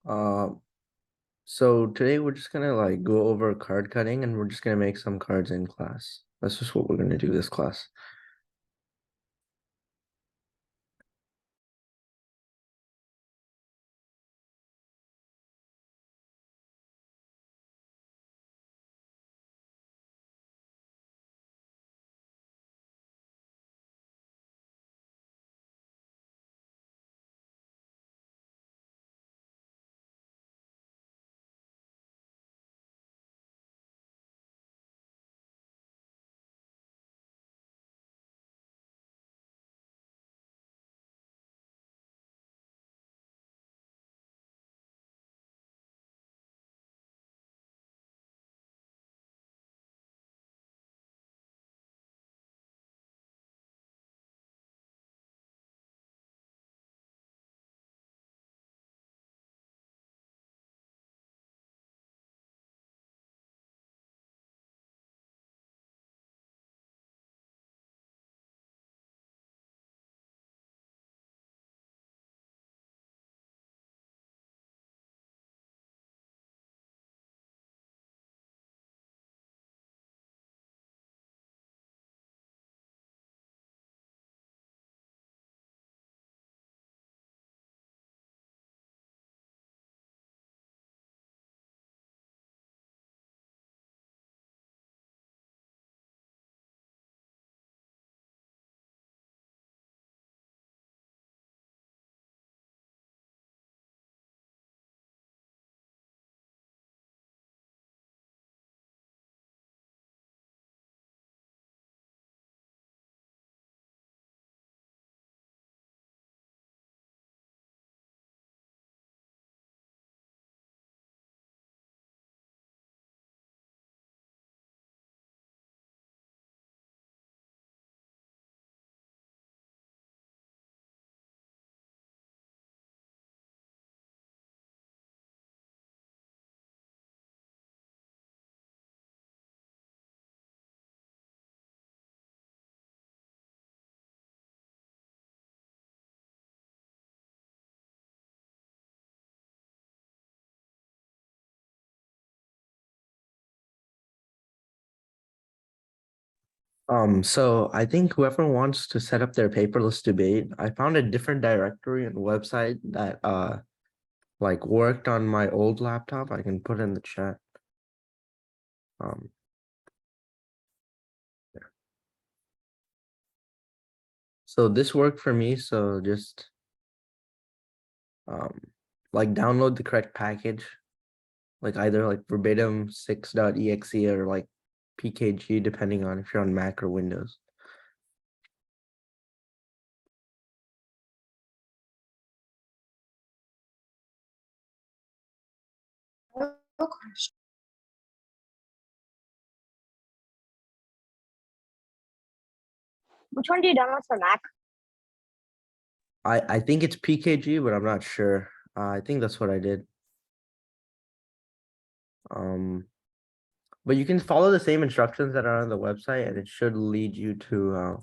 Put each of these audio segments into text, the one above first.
Uh, so today we're just gonna like go over card cutting and we're just gonna make some cards in class. That's just what we're gonna do this class. So I think whoever wants to set up their paperless debate, I found a different directory and website that like worked on my old laptop. I can put in the chat. Um, so this worked for me, so just um like download the correct package, like either like verbatim 6.exe or like PKG, depending on if you're on Mac or Windows. No question. Which one do you download for Mac? I think it's PKG, but I'm not sure. I think that's what I did. But you can follow the same instructions that are on the website, and it should lead you to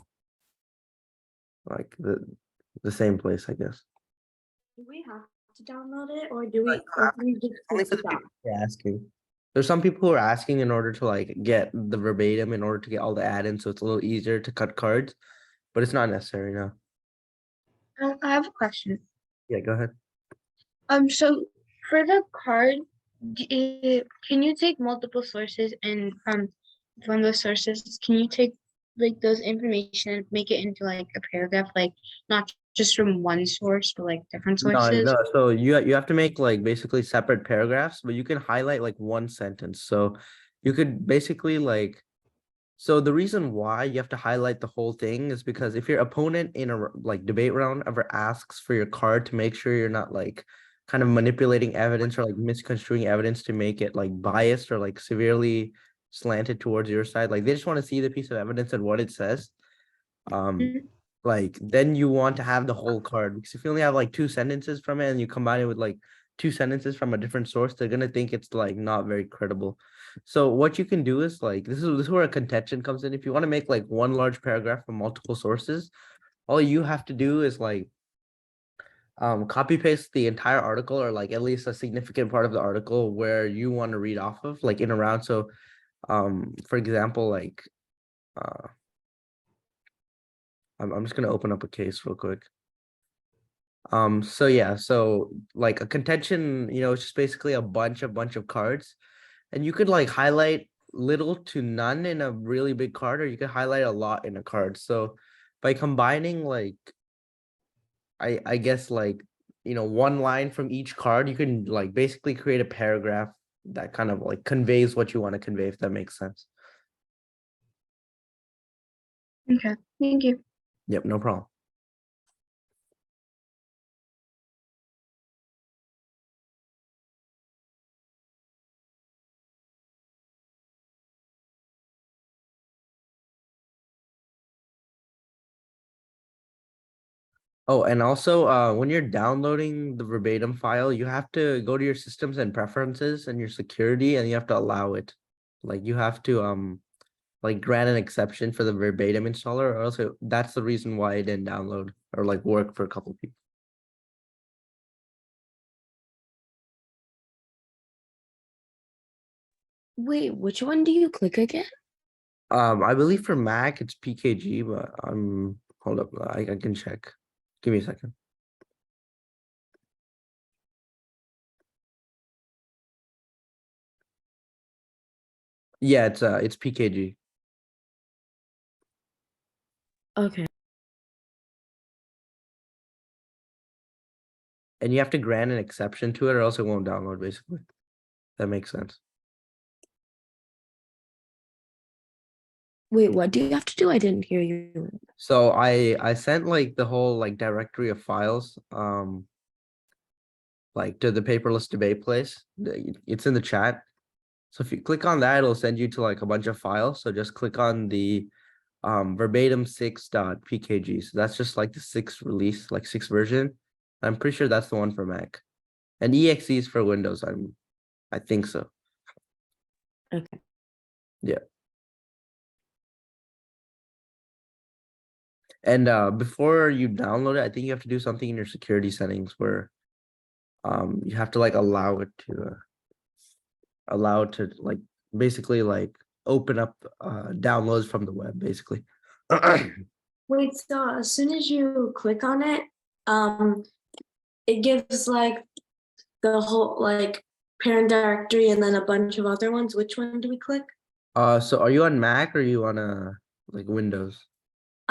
like the same place, I guess. Do we have to download it, or do we, No, or can we just only take for this the out? people who are asking. There's some people who are asking in order to like get the verbatim in order to get all the add-ins, so it's a little easier to cut cards, but it's not necessary, no. I have a question. Yeah, go ahead. So for the card, can you take multiple sources and from those sources, can you take like those information and make it into like a paragraph, like not just from one source, but like different No, sources? no. So you have to make like basically separate paragraphs, but you can highlight like one sentence. So you could basically like, so the reason why you have to highlight the whole thing is because if your opponent in a like debate round ever asks for your card to make sure you're not like kind of manipulating evidence or like misconstruing evidence to make it like biased or like severely slanted towards your side, like they just want to see the piece of evidence and what it says. Um, Mhm. like then you want to have the whole card, because if you only have like two sentences from it and you combine it with like two sentences from a different source, they're gonna think it's like not very credible. So what you can do is like this is where a contention comes in. If you want to make like one large paragraph from multiple sources, all you have to do is like copy paste the entire article or like at least a significant part of the article where you want to read off of, like in a round. So, for example, like, I'm just gonna open up a case real quick. So yeah, so like a contention, it's just basically a bunch of cards, and you could like highlight little to none in a really big card, or you could highlight a lot in a card. So by combining like, I guess like, one line from each card, you can like basically create a paragraph that kind of like conveys what you want to convey, if that makes sense. Okay, thank you. Yep, no problem. Oh, and also, when you're downloading the verbatim file, you have to go to your systems and preferences and your security, and you have to allow it. Like you have to like grant an exception for the verbatim installer, or else that's the reason why it didn't download or like work for a couple people. Wait, which one do you click again? I believe for Mac it's PKG, but hold up, I can check. Give me a second. Yeah, it's PKG. Okay. And you have to grant an exception to it, or else it won't download, basically. That makes sense. Wait, what do you have to do? I didn't hear you. So I sent like the whole like directory of files, like to the paperless debate place. It's in the chat. So if you click on that, it'll send you to like a bunch of files. So just click on the verbatim 6.pkg. So that's just like the 6th release, like 6th version. I'm pretty sure that's the one for Mac. And EXE is for Windows. I think so. Okay. Yeah. And before you download it, I think you have to do something in your security settings where you have to like allow it to like basically like open up downloads from the web, basically. Wait, so as soon as you click on it, it gives like the whole like parent directory and then a bunch of other ones. Which one do we click? So are you on Mac or are you on like Windows?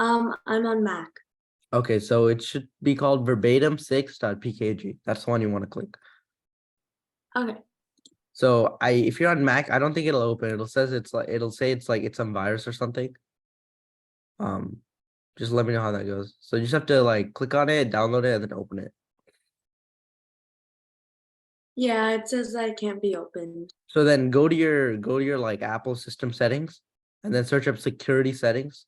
I'm on Mac. Okay, so it should be called verbatim 6.pkg. That's the one you want to click. Okay. So if you're on Mac, I don't think it'll open. It'll say it's some virus or something. Just let me know how that goes. So you just have to like click on it, download it, and then open it. Yeah, it says that it can't be opened. So then go to your like Apple system settings, and then search up security settings.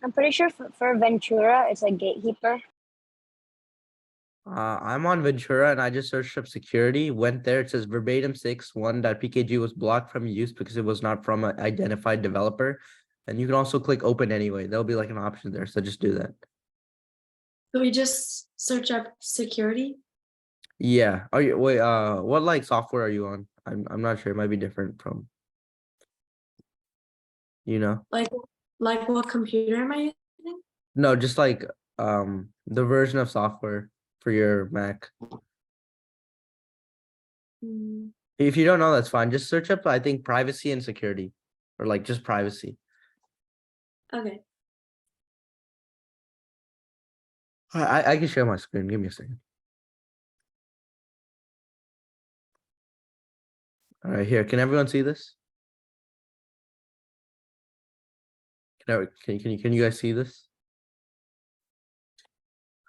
I'm pretty sure for Ventura, it's like Gatekeeper. I'm on Ventura and I just searched up security. Went there. It says verbatim 6.1.pkg was blocked from use because it was not from an identified developer. And you can also click open anyway. There'll be like an option there. So just do that. So we just search up security. Yeah. Are you wait? What like software are you on? I'm not sure. It might be different from. Like what computer am I using? No, just like the version of software for your Mac. Hmm, If you don't know, that's fine. Just search up, I think, privacy and security, or like just privacy. Okay. I can share my screen. Give me a second. All right, here. Can everyone see this? Can you guys see this?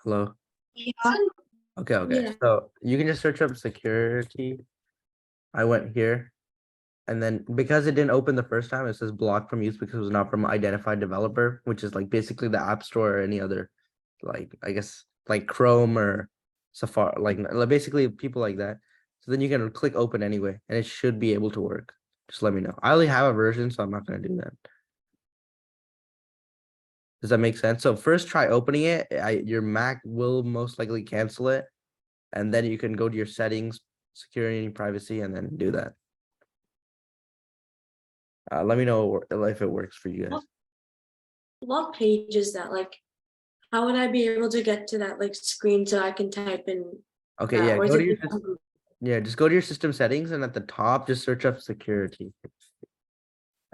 Hello. Yeah. Okay. Yeah. So you can just search up security. I went here, and then because it didn't open the first time, it says blocked from use because it was not from identified developer, which is like basically the App Store or any other, like I guess like Chrome or Safari, like basically people like that. So then you can click open anyway, and it should be able to work. Just let me know. I only have a version, so I'm not gonna do that. Does that make sense? So first try opening it, your Mac will most likely cancel it. And then you can go to your settings, security and privacy, and then do that. Let me know if it works for you guys. What page is that? Like, how would I be able to get to that like screen so I can type in? Okay, that, yeah, or is go to it your just- yeah, just go to your system settings and at the top, just search up security.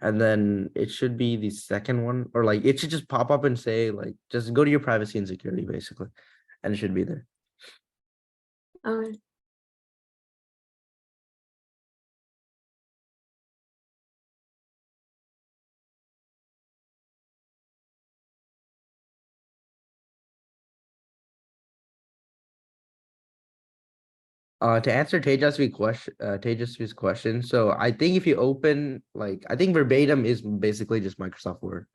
And then it should be the second one, or like it should just pop up and say like, just go to your privacy and security basically. And it should be there. Okay. To answer Tejasvi's question, so I think if you open, like, I think verbatim is basically just Microsoft Word.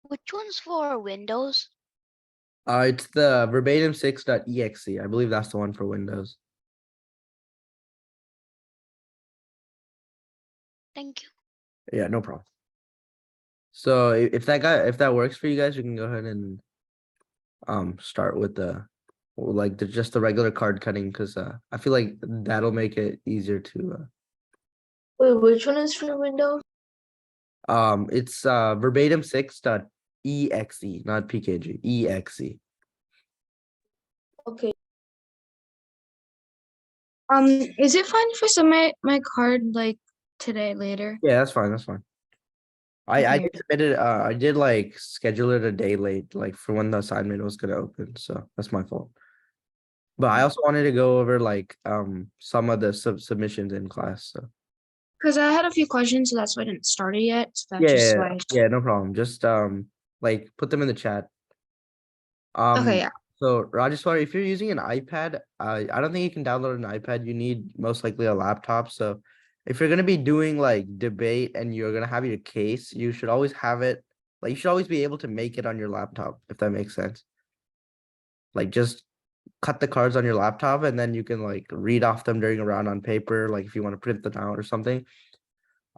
Which one's for Windows? It's the verbatim 6.exe. I believe that's the one for Windows. Thank you. Yeah, no problem. So if that works for you guys, you can go ahead and start with just the regular card cutting, because I feel like that'll make it easier to Wait, which one is for Windows? it's verbatim 6.exe, not pkg, exe. Okay. Is it fine if I submit my card like today later? Yeah, that's fine, that's fine. I Okay. did submit it, I did like schedule it a day late, like for when the assignment was gonna open, so that's my fault. But I also wanted to go over like some of the submissions in class, so. Because I had a few questions, so that's why I didn't start it yet. So that's Yeah, just yeah, why. yeah, no problem. Just like put them in the chat. Okay, yeah. So Rajeshwari, if you're using an iPad, I don't think you can download an iPad. You need most likely a laptop. So if you're gonna be doing like debate and you're gonna have your case, you should always have it, like you should always be able to make it on your laptop, if that makes sense. Like just cut the cards on your laptop and then you can like read off them during a round on paper, like if you want to print them out or something.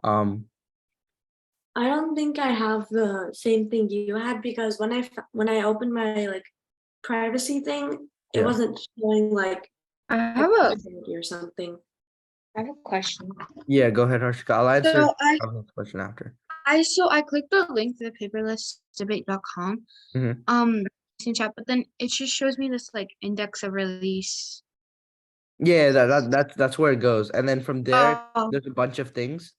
I don't think I have the same thing you had because when I opened my like privacy thing, it Yeah. wasn't showing like I have a or something. question. Yeah, go ahead, Harshika. I'll answer So I Alvin's question after. I clicked the link to the paperlessdebate.com. Mhm. In chat, but then it just shows me this like index of release. Yeah, that's where it goes. And then from there, Oh, there's a bunch of things.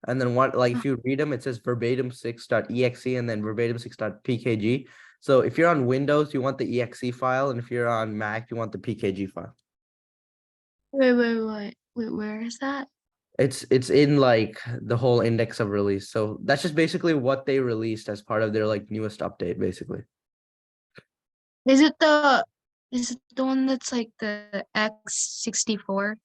And then what, like if you read them, it says verbatim 6.exe and then verbatim 6.pkg. So if you're on Windows, you want the exe file, and if you're on Mac, you want the pkg file. wait, where is that? It's in like the whole index of release. So that's just basically what they released as part of their like newest update, basically. Is it the one that's like the x64?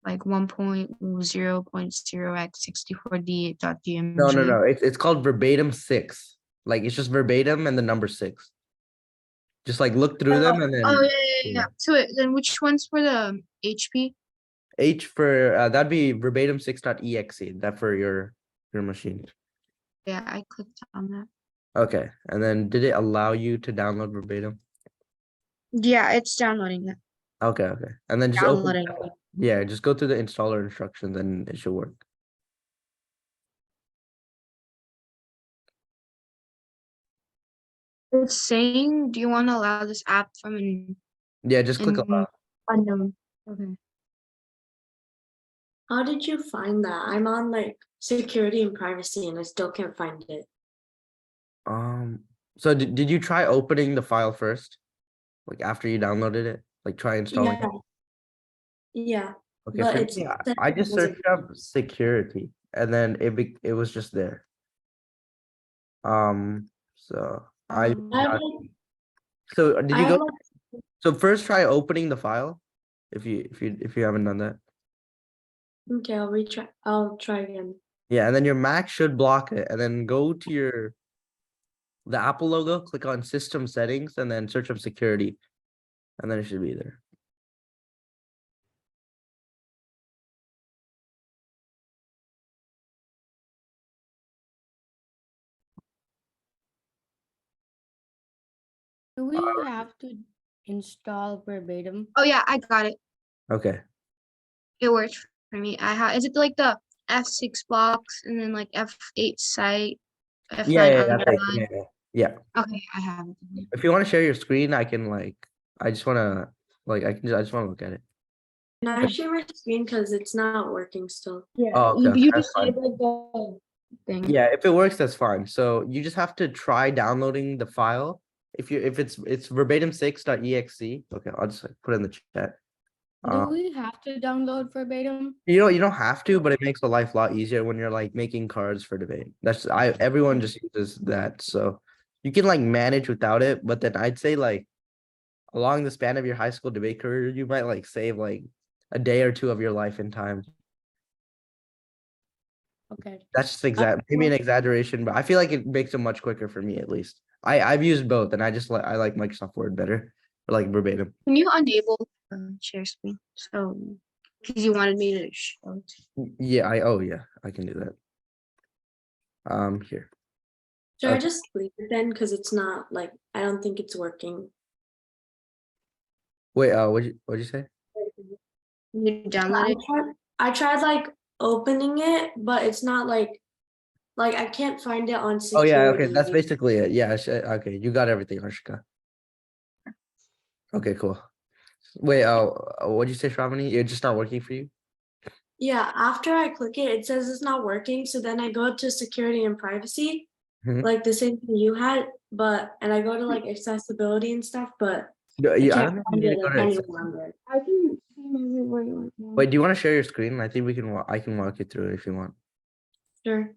Like 1.0.0x64d.gmg. No. It's called verbatim 6. Like it's just verbatim and the number 6. Just like look through them and then Oh yeah. So then which one's for the HP? H for that'd be verbatim 6.exe, that for your machine. Yeah, I clicked on that. Okay, and then did it allow you to download verbatim? Yeah, it's downloading it. Okay, and then just open, Downloading. yeah, just go through the installer instructions and it should work. It's saying, do you want to allow this app from an Yeah, just click allow. unknown? Okay. How did you find that? I'm on like security and privacy and I still can't find it. So did you try opening the file first? Like after you downloaded it? Like try installing it? Yeah. Okay, but for it's me, said I it just wasn't- searched up security and then it was just there. So I I got, like- so did I you have go, like- so first try opening the file if you haven't done that. Okay, I'll try again. Yeah, and then your Mac should block it, and then go to the Apple logo, click on system settings, and then search up security. And then it should be there. Do we have to install verbatim? Oh yeah, I got it. Okay. It works for me. I have. Is it like the F6 blocks and then like F8 site, F9 Yeah, that's like, underline? yeah. Okay, I have it. If you want to share your screen, I can like, I just want to like, I just want to look at it. Can I share my screen because it's not working still? Yeah, Oh, okay, you, okay, you that's just fine. save like the thing. Yeah, if it works, that's fine. So you just have to try downloading the file. If it's verbatim6.exe. Okay, I'll just like, put it in the chat. Do we have to download verbatim? You don't have to, but it makes the life a lot easier when you're like making cards for debate. Everyone just uses that. So you can like manage without it, but then I'd say like along the span of your high school debate career, you might like save like a day or two of your life in time. Okay. That's just maybe an exaggeration, but I feel like it makes it much quicker for me at least. I've used both and I like Microsoft Word better, or like verbatim. Can you enable share screen? So, because you wanted me to show it. Yeah, I can do that. Here. Should I Okay. just leave it then? Because it's not like, I don't think it's working. Wait, what'd you say? You download it. I tried like opening it, but it's not like I can't find it on Oh security. yeah, okay, that's basically it. Yeah, okay, you got everything, Arshika. Okay, cool. Wait, what'd you say, Shravani? It's just not working for you? Yeah, after I click it, it says it's not working. So then I go to security and privacy, Mhm. like the same thing you had, and I go to like accessibility and stuff, but No, I yeah, I can't don't find need it to go like to any access- longer. I can see everywhere you want. Wait, do you want to share your screen? I think I can walk you through it if you want. Sure.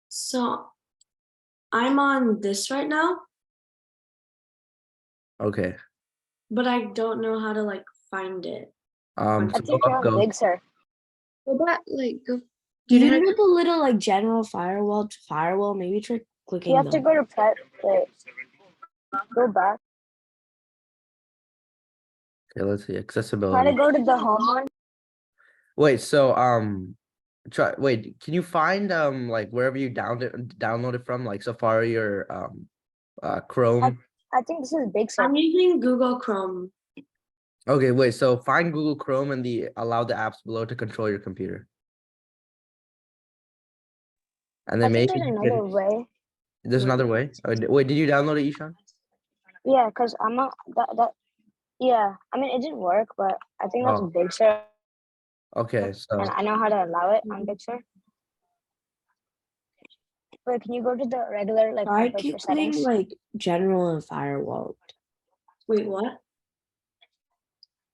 So I'm on this right now, Okay. but I don't know how to like find it. I So think go you're up, on go. Big Sur. Go back, like go. Do You you know, know the little like general firewall to firewall? Maybe try clicking You have to the go to pet. Wait. Go back. Okay, let's see, Try to accessibility. go to the home one. Wait, so can you find like wherever you download it from, like Safari or Chrome? I think this is Big Sur. I'm using Google Chrome. Okay, wait, so find Google Chrome and allow the apps below to control your computer. And I then think maybe there's you another can, way. there's another way. Wait, did you download it, Ishan? Yeah, because I'm not that. Yeah, I mean it didn't work, but I think that's Oh, Big Sur, okay, and so I know how to allow it on Big Sur. Wait, can you go to the regular like try preferred for clicking settings? like general and firewall. Wait, what?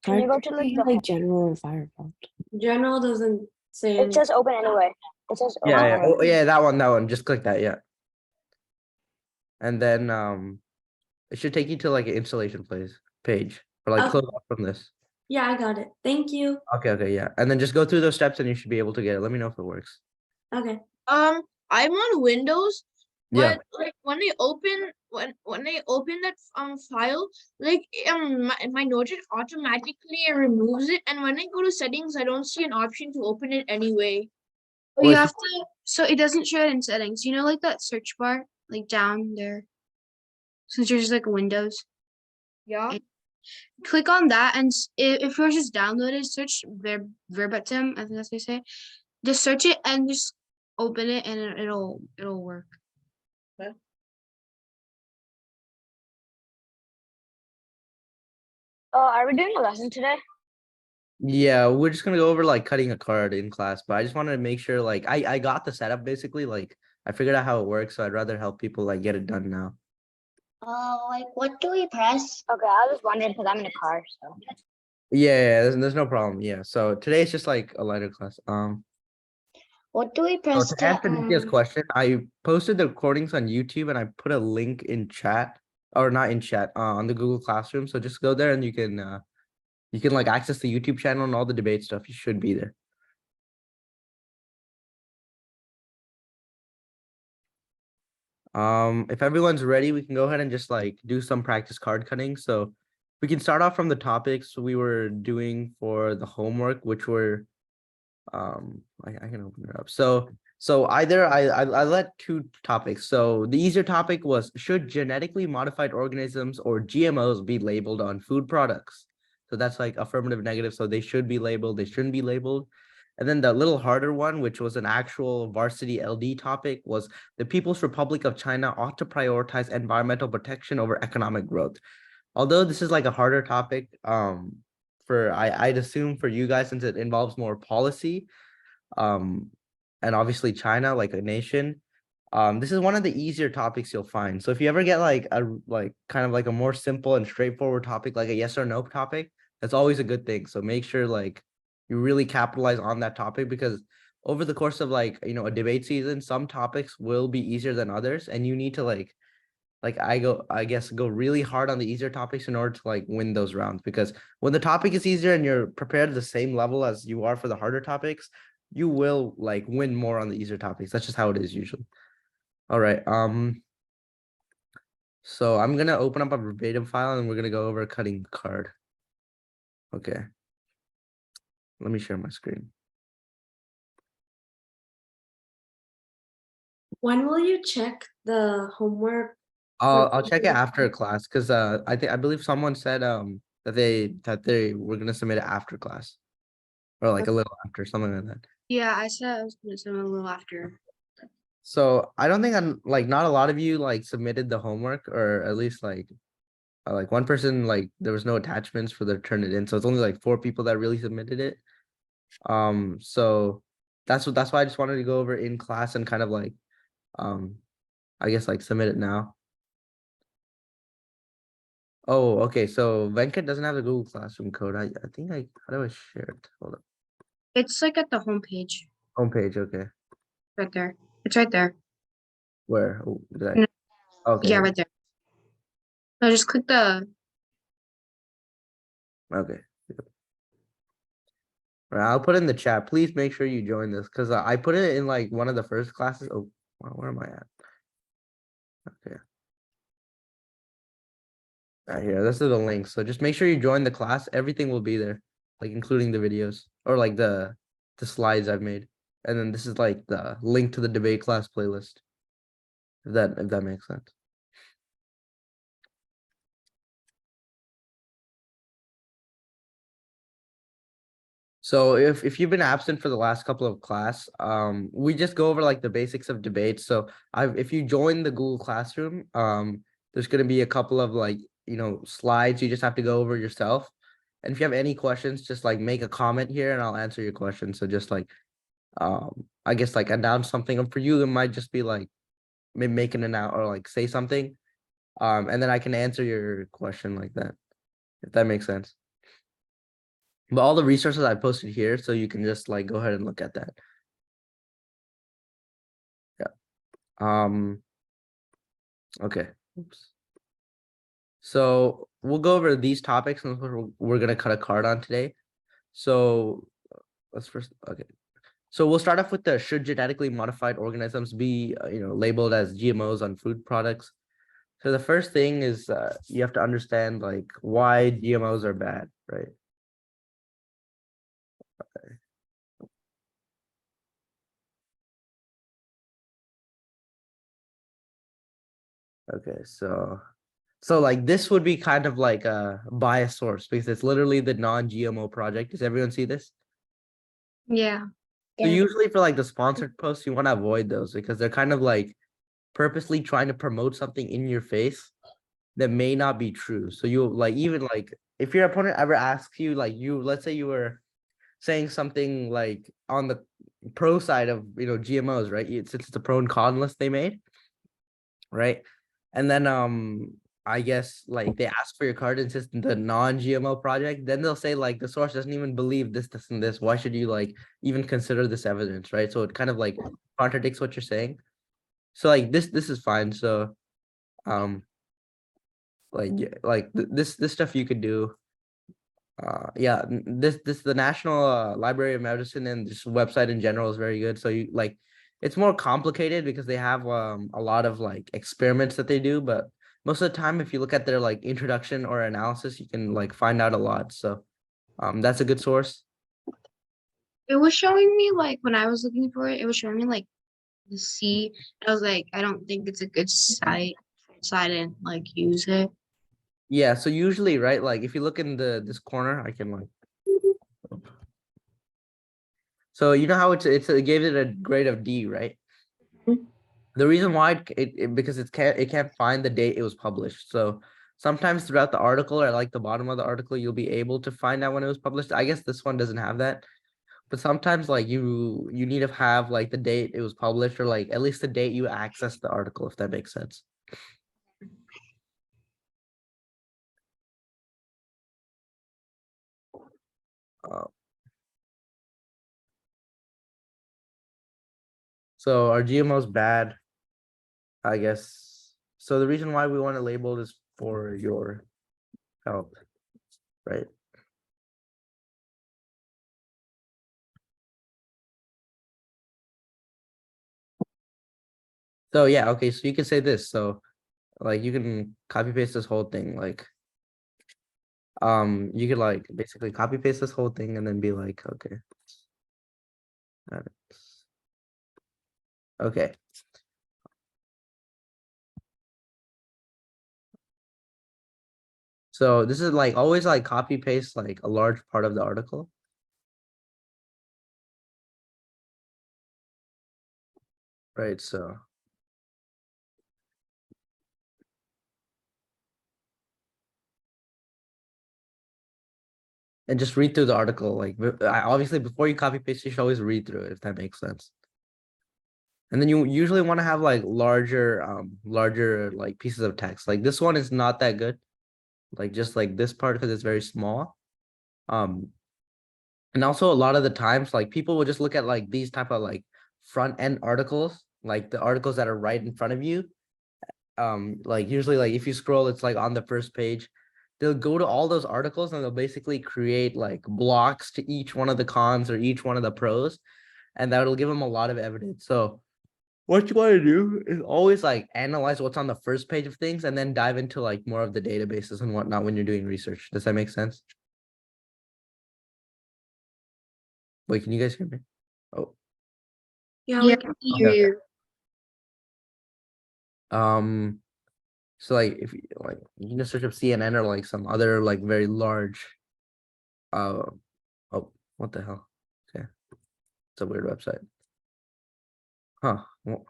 Can Try you go to like clicking the? like general and firewall. General doesn't say It says open anyway. It says open yeah, anyway. oh, yeah, that one. Just click that, yeah. And then it should take you to like an installation page, or like Okay. close off from this. Yeah, I got it. Thank you. Okay, yeah. And then just go through those steps and you should be able to get it. Let me know if it works. Okay. I'm on Windows, Yeah. but like when I open that file, like my Notepad automatically removes it, and when I go to settings, I don't see an option to open it anyway. oh, Wait, you so- have to. So it doesn't show it in settings. You know, like that search bar, like down there. Since there's like Windows, Yeah. click on that, and if yours is downloaded, search verbatim. I think that's what they say. Just search it and just open it, and it'll work. Are we doing a lesson today? Yeah, we're just gonna go over like cutting a card in class, but I just wanted to make sure like I got the setup basically, like I figured out how it works, so I'd rather help people like get it done now. Like what do we press? Okay, I was wondering because I'm in a car. So Yeah, there's no problem. Yeah, so today it's just like a lighter class. What do we So press to answer Nitya's to question, I posted the recordings on YouTube and I put a link in chat, or not in chat, on the Google Classroom. So just go there and you can like access the YouTube channel and all the debate stuff. You should be there. If everyone's ready, we can go ahead and just like do some practice card cutting. So we can start off from the topics we were doing for the homework, which were I can open it up. So either I let two topics. So the easier topic was, should genetically modified organisms or GMOs be labeled on food products? So that's like affirmative, negative. So they should be labeled, they shouldn't be labeled. And then the little harder one, which was an actual varsity LD topic, was the People's Republic of China ought to prioritize environmental protection over economic growth. Although this is like a harder topic, I'd assume for you guys, since it involves more policy, and obviously China, like a nation, this is one of the easier topics you'll find. So if you ever get like a kind of like a more simple and straightforward topic, like a yes or no topic, that's always a good thing. So make sure like you really capitalize on that topic, because over the course of like, a debate season, some topics will be easier than others, and you need to like I guess go really hard on the easier topics in order to like win those rounds, because when the topic is easier and you're prepared at the same level as you are for the harder topics, you will like win more on the easier topics. That's just how it is usually. All right. So I'm gonna open up a verbatim file and we're gonna go over cutting the card. Okay. Let me share my screen. When will you check the homework? I'll check it after class, because I believe someone said that they were gonna submit it after class, or like a little after, something like that. Yeah, I said I was gonna send a little after. So I don't think I'm like, not a lot of you like submitted the homework, or at least like one person, like there was no attachments for the turn it in. So it's only like 4 people that really submitted it. So that's why I just wanted to go over in class and kind of like, I guess like submit it now. Oh, okay. So Venkat doesn't have the Google Classroom code. I think how do I share it? Hold on. It's like at the homepage, Homepage, okay. right there. It's right there. Where? Oh, did I? No. Okay. Yeah, right there. No, just click the. Okay. All right, I'll put it in the chat. Please make sure you join this, because I put it in like one of the first classes. Oh, where am I at? Okay. Right here. This is the link. So just make sure you join the class. Everything will be there, like including the videos or like the slides I've made. And then this is like the link to the debate class playlist. If that makes sense. So if you've been absent for the last couple of class, we just go over like the basics of debate. So if you join the Google Classroom, there's gonna be a couple of like, slides you just have to go over yourself. And if you have any questions, just like make a comment here and I'll answer your question. So just like, I guess like announce something. And for you, it might just be like maybe make an announcement or like say something. And then I can answer your question like that, if that makes sense. But all the resources I posted here, so you can just like go ahead and look at that. Yeah. Okay. Oops. So we'll go over these topics and we're gonna cut a card on today. So let's first, okay. So we'll start off with the, should genetically modified organisms be labeled as GMOs on food products? So the first thing is you have to understand like why GMOs are bad, right? Okay, so like this would be kind of like a bias source, because it's literally the non-GMO project. Does everyone see this? Yeah. So Yeah. usually for like the sponsored posts, you want to avoid those because they're kind of like purposely trying to promote something in your face that may not be true. So you like, even like if your opponent ever asks you, like let's say you were saying something like on the pro side of GMOs, right? Since it's a pro and con list they made, right? And then I guess like they ask for your card and it's the non-GMO project, then they'll say like the source doesn't even believe this, and this. Why should you like even consider this evidence, right? So it kind of like contradicts what you're saying. So like this is fine. So this stuff you could do. Yeah, this the National Library of Medicine and this website in general is very good. So you like It's more complicated because they have a lot of like experiments that they do, but most of the time, if you look at their like introduction or analysis, you can like find out a lot. So that's a good source. It was showing me like when I was looking for it, it was showing me like the C. I was like, I don't think it's a good site, so I didn't like use it. Yeah, so usually, right, like if you look in this corner, I can like. So you know how it gave it a grade of D, right? Mhm. The reason why because it can't find the date it was published. So sometimes throughout the article or like the bottom of the article, you'll be able to find out when it was published. I guess this one doesn't have that. But sometimes like you need to have like the date it was published or like at least the date you access the article, if that makes sense. So are GMOs bad? I guess. So the reason why we want to label is for your help, right? So yeah, okay, so you can say this. So like you can copy paste this whole thing, like you could like basically copy paste this whole thing and then be like, okay. Okay. So this is like always like copy paste like a large part of the article. Right, so. And just read through the article, like obviously before you copy paste, you should always read through it, if that makes sense. And then you usually want to have like larger like pieces of text. Like this one is not that good. Like just like this part because it's very small. And also a lot of the times like people will just look at like these type of like front end articles, like the articles that are right in front of you. Like usually like if you scroll, it's like on the first page. They'll go to all those articles and they'll basically create like blocks to each one of the cons or each one of the pros, and that'll give them a lot of evidence. So what you want to do is always like analyze what's on the first page of things and then dive into like more of the databases and whatnot when you're doing research. Does that make sense? Wait, can you guys hear me? Oh, Yeah, Yeah, we I can. can hear Okay. you. so like if you like you can just search up CNN or like some other like very large oh, what the hell? Okay. It's a weird website. Huh. Well,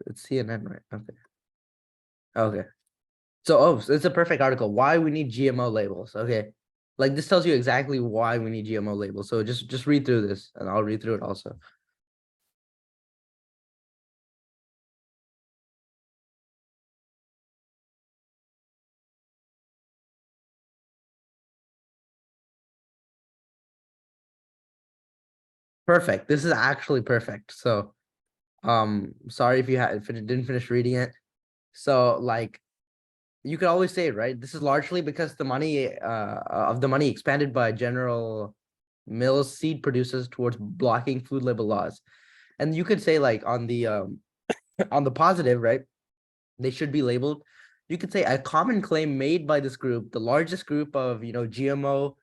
it's CNN, right? Okay. Okay. So it's a perfect article. Why we need GMO labels. Okay. Like this tells you exactly why we need GMO labels. So just read through this and I'll read through it also. Perfect. This is actually perfect. So sorry if you didn't finish reading it. So like you could always say, right, this is largely because the money of the money expanded by General Mills seed producers towards blocking food label laws. And you could say like on the on the positive, right? They should be labeled. You could say a common claim made by this group, the largest group of GMO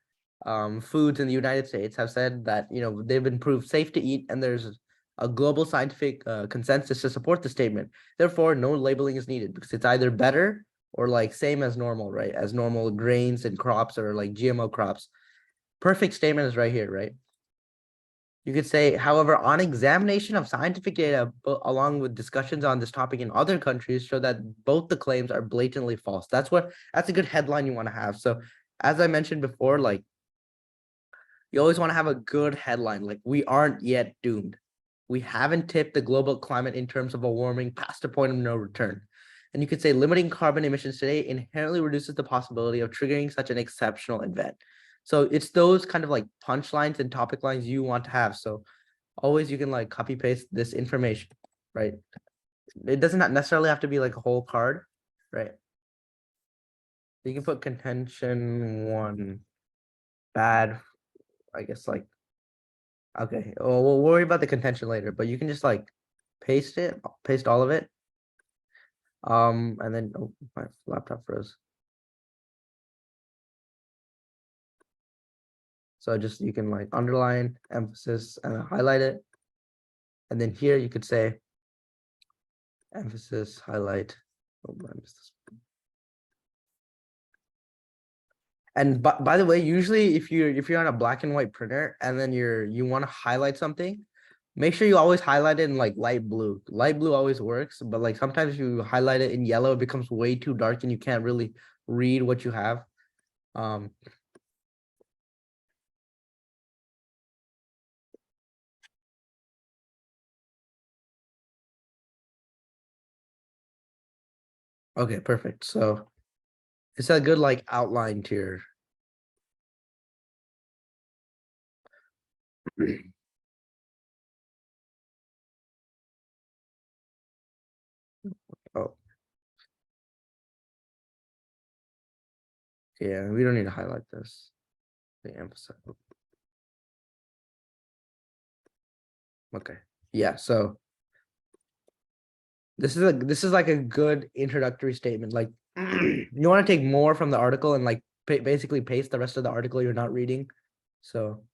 foods in the United States, have said that they've been proved safe to eat, and there's a global scientific consensus to support the statement. Therefore, no labeling is needed because it's either better or like same as normal, right? As normal grains and crops or like GMO crops. Perfect statement is right here, right? You could say, however, on examination of scientific data, along with discussions on this topic in other countries, show that both the claims are blatantly false. That's a good headline you want to have. So, as I mentioned before, like you always want to have a good headline. Like we aren't yet doomed. We haven't tipped the global climate in terms of a warming past a point of no return. And you could say limiting carbon emissions today inherently reduces the possibility of triggering such an exceptional event. So it's those kind of like punchlines and topic lines you want to have. So always you can like copy paste this information, right? It doesn't necessarily have to be like a whole card, right? You can put contention one bad, I guess like Okay, well, we'll worry about the contention later, but you can just like paste all of it. And then, oh, my laptop froze. So just, you can like underline, emphasis, and highlight it. And then here you could say emphasis, highlight. Oh, I missed this. And by the way, usually if you're on a black and white printer and then you want to highlight something, make sure you always highlight it in like light blue. Light blue always works, but like sometimes you highlight it in yellow, it becomes way too dark and you can't really read what you have. Okay, perfect. So it's a good like outline to your oh. Yeah, we don't need to highlight this. The emphasis. Okay. Yeah, so this is like a good introductory statement. Like you want to take more from the article and like basically paste the rest of the article you're not reading. So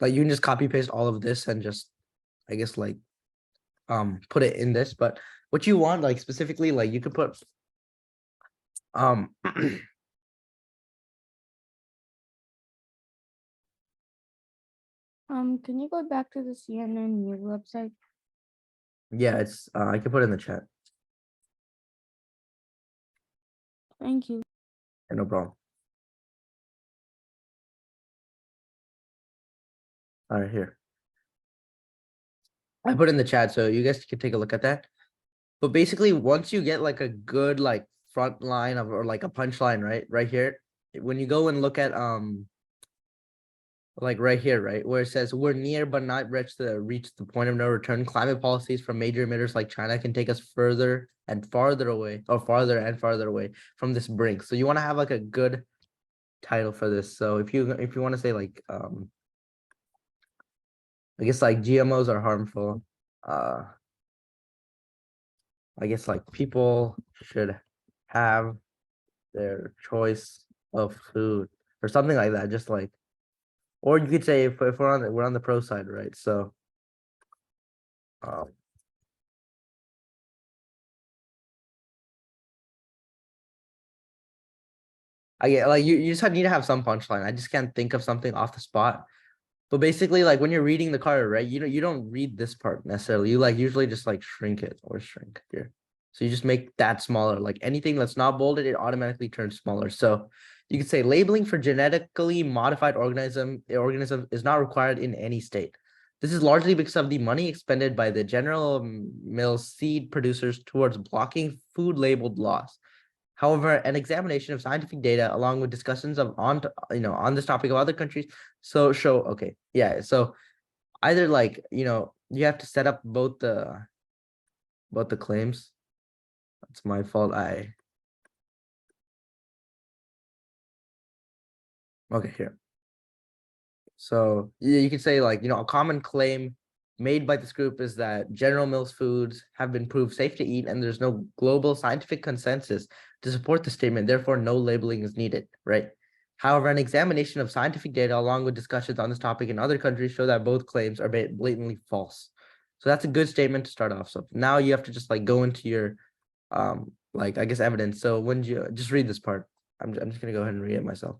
like you can just copy paste all of this and just, I guess, like put it in this. But what you want, like specifically, like you could put Can you go back to the CNN news website? yeah, it's I can put it in the chat. Thank you. Yeah, no problem. All right, here. I put it in the chat so you guys can take a look at that. But basically, once you get like a good like front line of or like a punchline, right here, when you go and look at like right here, right, where it says we're near but not reach the point of no return. Climate policies from major emitters like China can take us further and farther away, or farther and farther away from this brink. So you want to have like a good title for this. So if you want to say like I guess like GMOs are harmful. I guess like people should have their choice of food or something like that. Just like, or you could say if we're on the pro side, right? So, um, I get like you just need to have some punchline. I just can't think of something off the spot. But basically, like when you're reading the card, right? You don't read this part necessarily. You like usually just like shrink it or shrink here. So you just make that smaller. Like anything that's not bolded, it automatically turns smaller. So you could say labeling for genetically modified organism is not required in any state. This is largely because of the money expended by the General Mills seed producers towards blocking food labeled loss. However, an examination of scientific data along with discussions of on this topic of other countries show okay. Yeah, so either like, you have to set up both the claims. That's my fault. Okay, here. So you could say like, a common claim made by this group is that General Mills foods have been proved safe to eat and there's no global scientific consensus to support the statement. Therefore, no labeling is needed, right? However, an examination of scientific data along with discussions on this topic in other countries show that both claims are blatantly false. So that's a good statement to start off. So now you have to just like go into your like, I guess, evidence. So when you just read this part, I'm just gonna go ahead and read it myself.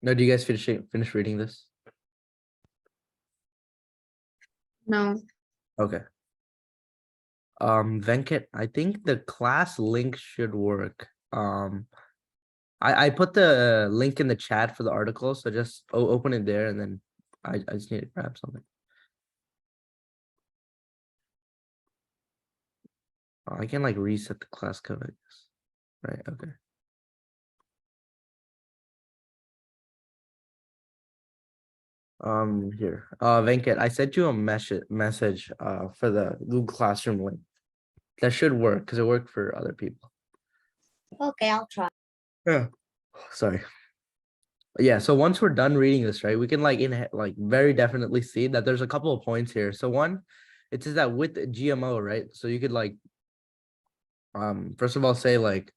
No, do you guys finish reading this? No, Okay. Venkat, I think the class link should work. I put the link in the chat for the article, so just open it there and then I just need to grab something. Oh, I can like reset the class code, I guess. Right, okay. Here, Venkat, I sent you a message for the Google Classroom link. That should work because it worked for other people. Okay, I'll try. Yeah. Sorry. Yeah, so once we're done reading this, right, we can like very definitely see that there's a couple of points here. So one, it says that with GMO, right? So you could like first of all say like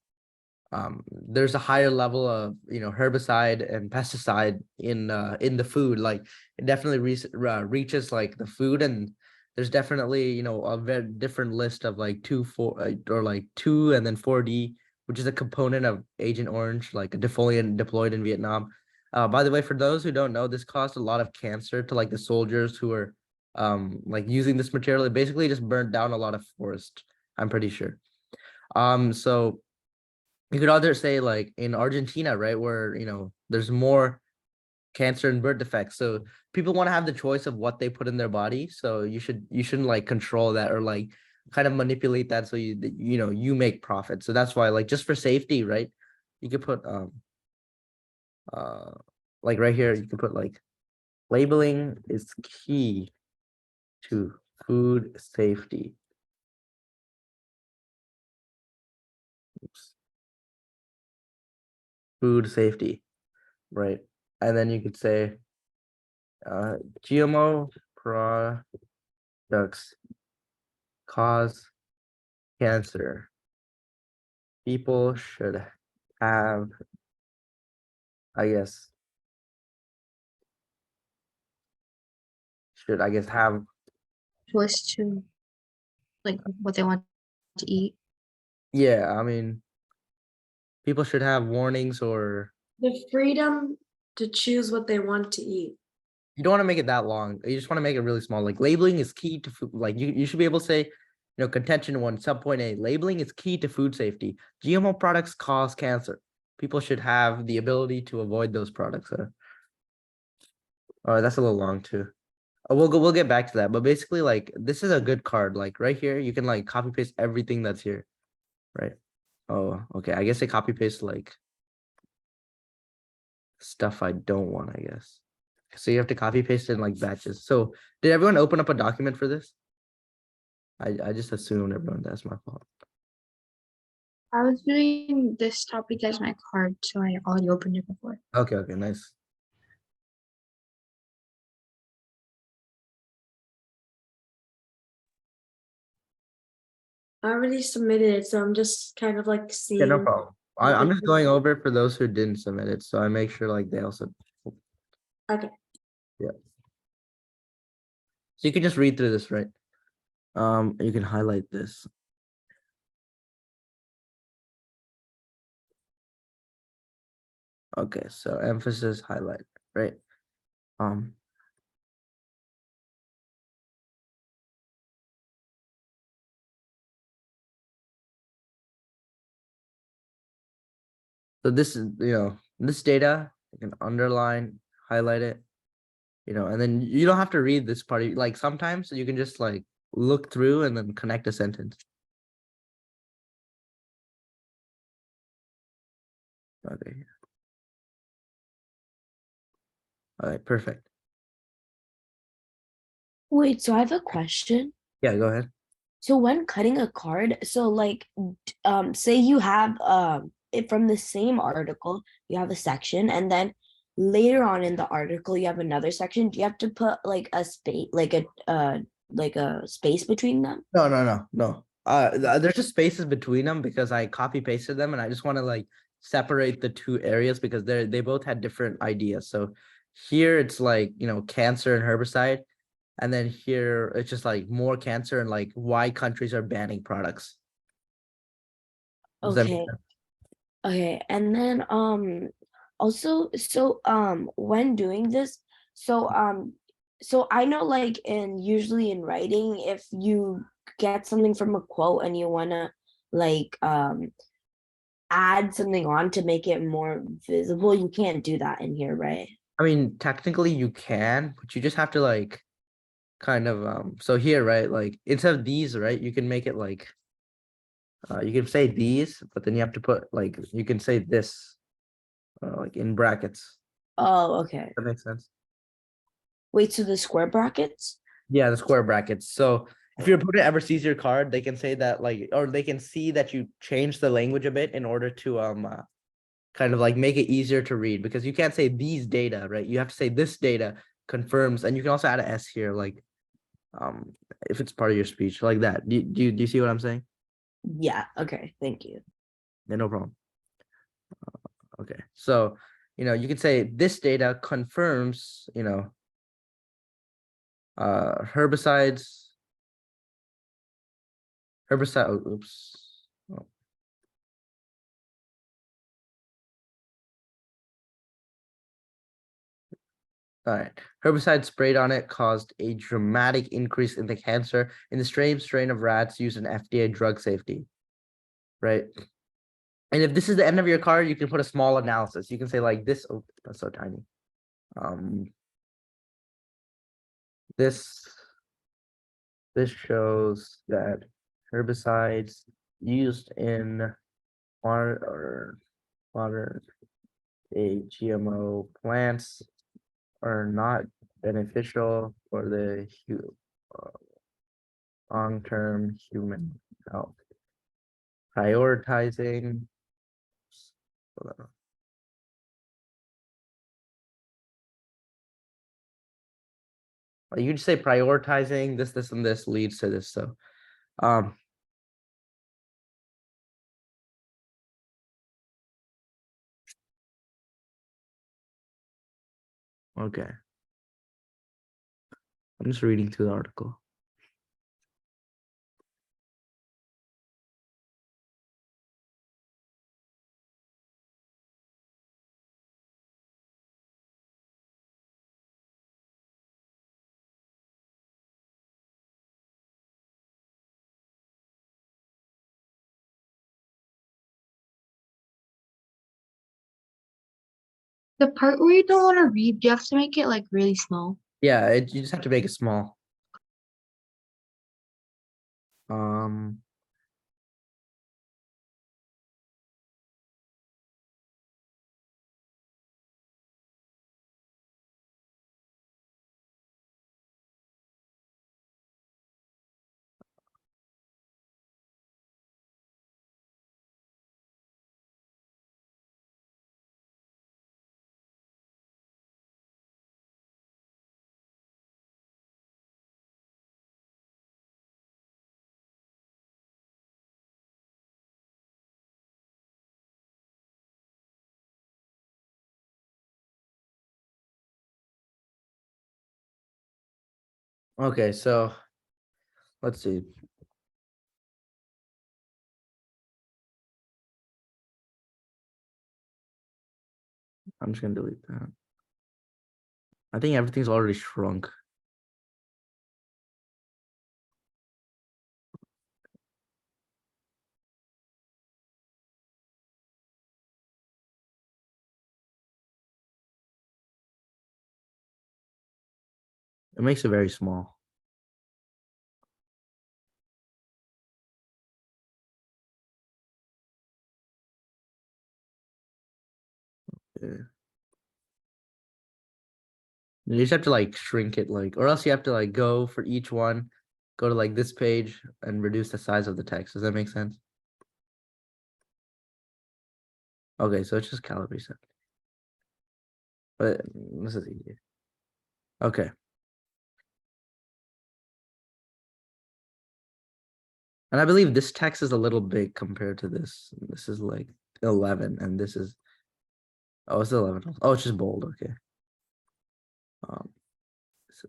there's a higher level of herbicide and pesticide in the food. Like it definitely reaches like the food, and there's definitely a very different list of like 2,4 or like 2 and then 4D, which is a component of Agent Orange, like a defoliant deployed in Vietnam. By the way, for those who don't know, this caused a lot of cancer to like the soldiers who were like using this material. It basically just burnt down a lot of forest, I'm pretty sure. So you could either say like in Argentina, right, where there's more cancer and birth defects. So people want to have the choice of what they put in their body. So you shouldn't like control that or like kind of manipulate that so you make profit. So that's why like just for safety, right? You could put like right here, you can put like labeling is key to food safety. Oops. Food safety, right? And then you could say GMO products cause cancer. People should have, I guess, have choice to like what they want to eat. yeah, I mean, people should have warnings, or The freedom to choose what they want to eat. you don't want to make it that long. You just want to make it really small. Like labeling is key to food. Like you should be able to say, contention 1, subpoint A, labeling is key to food safety. GMO products cause cancer. People should have the ability to avoid those products. Oh, that's a little long too. We'll get back to that. But basically, like this is a good card. Like right here, you can like copy paste everything that's here, right? Oh, okay. I guess I copy paste like stuff I don't want, I guess. So you have to copy paste it in like batches. So did everyone open up a document for this? I just assumed everyone. That's my fault. I was doing this topic as my card, so I already opened it before. Okay, nice. I already submitted it, so I'm just kind of like seeing. Yeah, no problem. I'm just going over it for those who didn't submit it, so I make sure like they also. Okay. Yeah. So you can just read through this, right? You can highlight this. Okay, so emphasis highlight, right? So this is, this data, you can underline, highlight it, and then you don't have to read this part. Like sometimes you can just like look through and then connect a sentence. Okay. All right, perfect. Wait, so I have a question. Yeah, go ahead. So when cutting a card, so like say you have it from the same article, you have a section, and then later on in the article you have another section. Do you have to put like a space, like a space between them? No. There's just spaces between them because I copy pasted them, and I just want to like separate the two areas because they both had different ideas. So here it's like cancer and herbicide, and then here it's just like more cancer and like why countries are banning products. Does that make Okay. sense? Okay, and then Also, so when doing this, so so I know like usually in writing, if you get something from a quote and you wanna like add something on to make it more visible, you can't do that in here, right? I mean, technically you can, but you just have to like kind of so here, right? Like instead of these, right, you can make it like you can say these, but then you have to put like you can say this like in brackets. Oh, okay. That makes sense. Wait, so the square brackets? Yeah, the square brackets. So if your opponent ever sees your card, they can say that like, or they can see that you changed the language a bit in order to kind of like make it easier to read, because you can't say these data, right? You have to say this data confirms, and you can also add an S here, like if it's part of your speech, like that. Do you see what I'm saying? Yeah, okay, thank you. Yeah, no problem. Okay, so you can say this data confirms, herbicides. Oops. Oh. All right. Herbicide sprayed on it caused a dramatic increase in the cancer in the same strain of rats used in FDA drug safety. Right. And if this is the end of your card, you can put a small analysis. You can say like this. Oh, that's so tiny. This shows that herbicides used in water a GMO plants are not beneficial for the long-term human health. Prioritizing. Hold on. Well, you could say prioritizing this, and this leads to this. So, okay. I'm just reading through the article. The part where you don't want to read, you have to make it like really small. Yeah, you just have to make it small. Um, okay, so let's see. I'm just gonna delete that. I think everything's already shrunk. It makes it very small. Yeah. You just have to like shrink it, like, or else you have to like go for each one, go to like this page and reduce the size of the text. Does that make sense? Okay, so it's just calibrate reset. But this is easier. Okay. And I believe this text is a little big compared to this. This is like 11, and this is, oh, it's 11. Oh, it's just bold. Okay.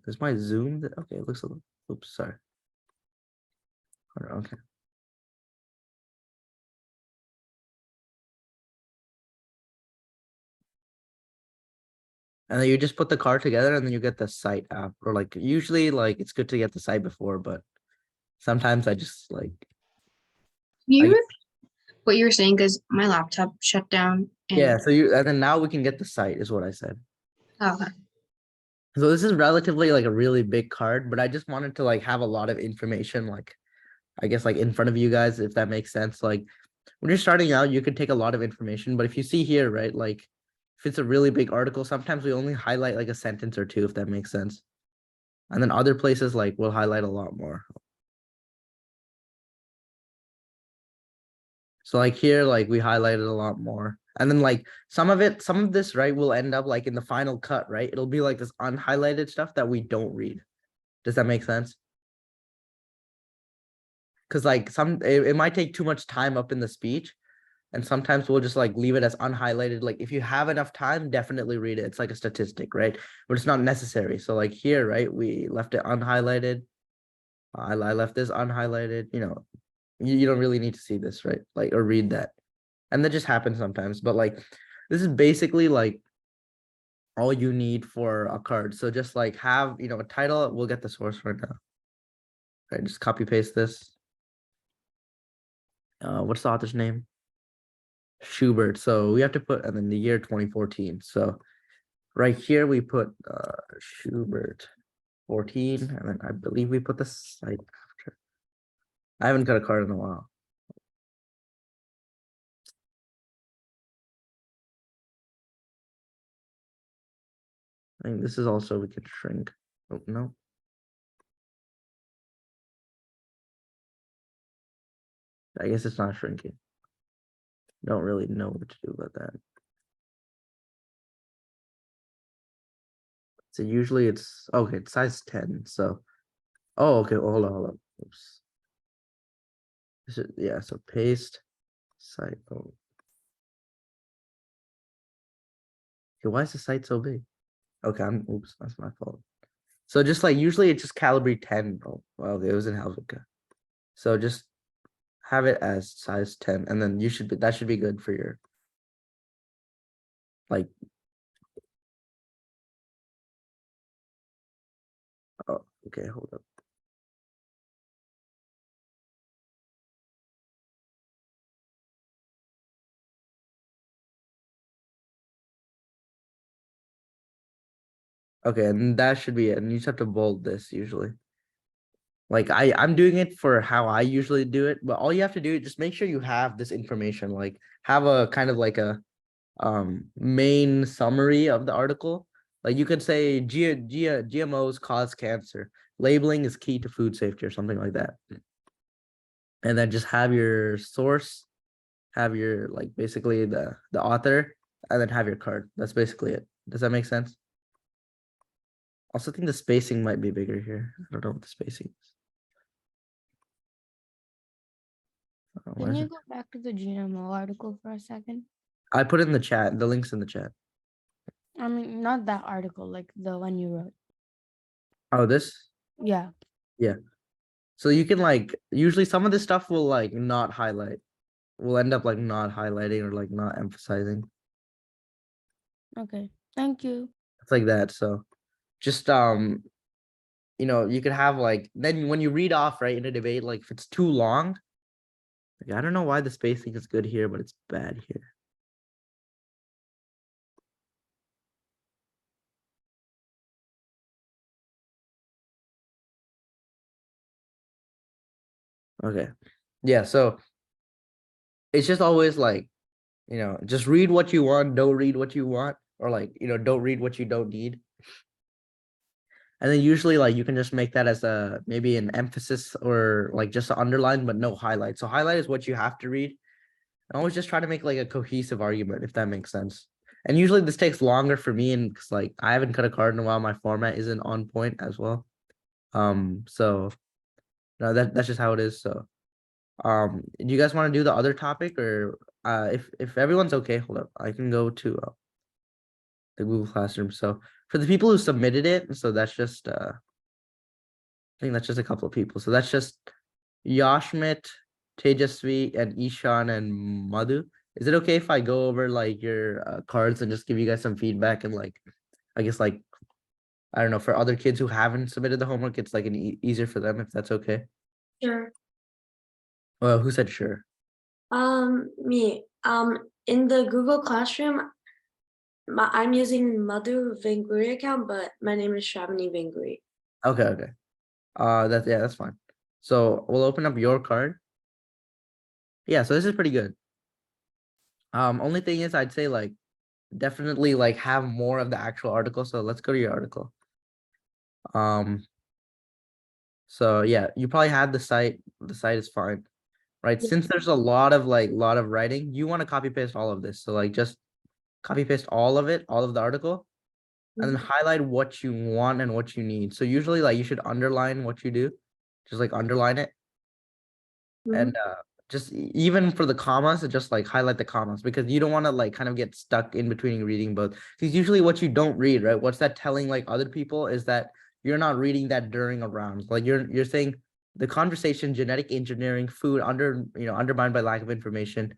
Is my zoom? Okay, it looks a little. Oops, sorry. Okay. And then you just put the card together and then you get the site app, or like usually like it's good to get the site before, but sometimes I just like, Can you I- repeat what you were saying? Because my laptop shut down. yeah, so and then now we can get the site is what I said. Okay. So this is relatively like a really big card, but I just wanted to like have a lot of information, like I guess like in front of you guys, if that makes sense. Like when you're starting out, you could take a lot of information, but if you see here, right, like if it's a really big article, sometimes we only highlight like a sentence or two, if that makes sense. And then other places like we'll highlight a lot more. So like here, like we highlighted a lot more. And then like some of this, right, will end up like in the final cut, right? It'll be like this unhighlighted stuff that we don't read. Does that make sense? Because like it might take too much time up in the speech. And sometimes we'll just like leave it as unhighlighted. Like if you have enough time, definitely read it. It's like a statistic, right? But it's not necessary. So like here, right, we left it unhighlighted. I left this unhighlighted, you don't really need to see this, right? Like, or read that. And that just happens sometimes. But like, this is basically like all you need for a card. So just like have, a title, we'll get the source right now. Right, just copy paste this. What's the author's name? Schubert. So we have to put, and then the year 2014. So right here we put Schubert 14, and then I believe we put the site after. I haven't got a card in a while. I think this is also, we could shrink. Oh, no. I guess it's not shrinking. Don't really know what to do about that. So usually it's okay, it's size 10. So okay, hold on. Oops. Yeah, so paste site. Oh. Okay, why is the site so big? Okay, oops, that's my fault. So just like usually it's just calibre 10. Oh, well, it was in Helvetica. So just have it as size 10, and then that should be good for your like. Oh, okay, hold up. Okay, and that should be it. And you just have to bold this usually. Like I'm doing it for how I usually do it, but all you have to do is just make sure you have this information, like have a kind of like a main summary of the article. Like you could say GMOs cause cancer. Labeling is key to food safety or something like that. And then just have your source, have your like basically the author, and then have your card. That's basically it. Does that make sense? Also think the spacing might be bigger here. I don't know what the spacing is. Where Can is you it? go back to the GMO article for a second? I put in the chat, the links in the chat. I mean, not that article, like the one you wrote. Oh, this? Yeah. Yeah. So you can like, usually some of this stuff will like not highlight. We'll end up like not highlighting or like not emphasizing. Okay. Thank you. It's like that. So just, you could have like, then when you read off, right, in a debate, like if it's too long, like, I don't know why the spacing is good here, but it's bad here. Okay. Yeah. So it's just always like, just read what you want, don't read what you want, or like, don't read what you don't need. And then usually like you can just make that as a maybe an emphasis or like just an underline, but no highlight. So highlight is what you have to read. And always just try to make like a cohesive argument, if that makes sense. And usually this takes longer for me, and because like I haven't cut a card in a while, my format isn't on point as well. So no, that's just how it is. So do you guys want to do the other topic, or if everyone's okay, hold up, I can go to the Google Classroom. So for the people who submitted it, so that's just I think that's just a couple of people. So that's just Yashmit, Tejasvi, and Ishan and Madhu. Is it okay if I go over like your cards and just give you guys some feedback and like I guess like, I don't know, for other kids who haven't submitted the homework, it's like easier for them if that's okay. Sure. Well, who said sure? Me. In the Google Classroom, I'm using Madhu Venguri account, but my name is Shravani Venguri. Okay, okay. That's fine. So we'll open up your card. Yeah, so this is pretty good. Only thing is I'd say like definitely like have more of the actual article. So let's go to your article. So yeah, you probably had the site. The site is fine, right? Yeah. Since there's a lot of writing, you want to copy paste all of this. So like just copy paste all of it, all of the article, and then highlight what you want and what you need. So usually like you should underline what you do, just like underline it. And just even for the commas, just like highlight the commas because you don't want to like kind of get stuck in between reading both. Because usually what you don't read, right? What's that telling like other people is that you're not reading that during a round. Like you're saying the conversation, genetic engineering, food undermined by lack of information.